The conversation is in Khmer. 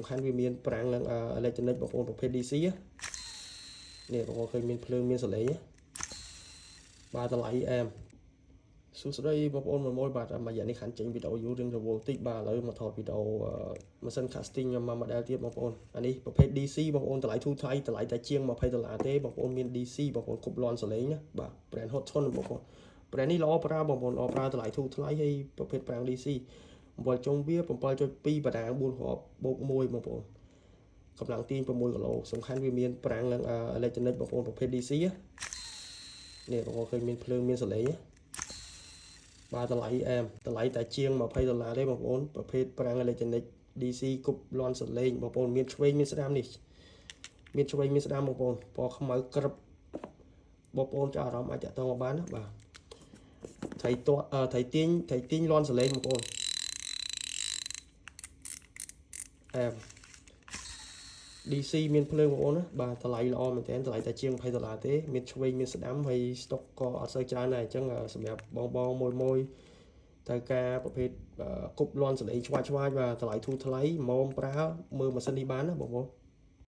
សំខាន់វាមានប្រាំងនឹង electronic បងប្អូនប្រភេទ DC នេះបងប្អូនឃើញមានភ្លើងមានសលេងបាទតម្លៃអែមសួស្តីបងប្អូនមួយបាទមួយរយៈនេះខានចេញវីដេអូយូររឿងរវល់តិចបាទឥឡូវមកថតវីដេអូម៉ាស៊ីន casting ខ្ញុំមក model ទៀតបងប្អូនអានេះប្រភេទ DC បងប្អូនតម្លៃធូរថ្លៃតម្លៃតែជាង$20ទេបងប្អូនមាន DC បងប្អូនគ្រប់លាន់សលេងណាបាទ brand Hotton បងប្អូន brand នេះល្អប្រើបងប្អូនល្អប្រើតម្លៃធូរថ្លៃហើយប្រភេទប្រាំង DC អំបិលចុងវា 7.2 បដាង 4 គ្រាប់បូក 1 បងប្អូនកម្លាំងទាញ 6 គីឡូសំខាន់វាមានប្រាំងនឹង electronic បងប្អូនប្រភេទ DC នេះបងប្អូនឃើញមានភ្លើងមានសលេងបាទតម្លៃអែមតម្លៃតែជាង$20ទេបងប្អូនប្រភេទប្រាំង electronic DC គ្រប់លាន់សលេងបងប្អូនមានឆ្វេងមានស្ដាំនេះមានឆ្វេងមានស្ដាំបងប្អូនពណ៌ខ្មៅក្រឹបបងប្អូនចាប់អារម្មណ៍អាចតាក់ទងមកបានណាបាទថៃទាញលាន់សលេងបងប្អូនអែម DC មានភ្លើងបងប្អូនណាបាទតម្លៃល្អមែនទែនតម្លៃតែជាង$20ទេមានឆ្វេងមានស្ដាំហើយ stock ក៏អត់សូវច្រើនដែរអញ្ចឹងសម្រាប់បងមួយត្រូវការប្រភេទគប់លាន់សលេងឆ្វាចបាទតម្លៃធូរថ្លៃម៉ោមប្រើមើលម៉ាស៊ីននេះបានណាបងប្អូន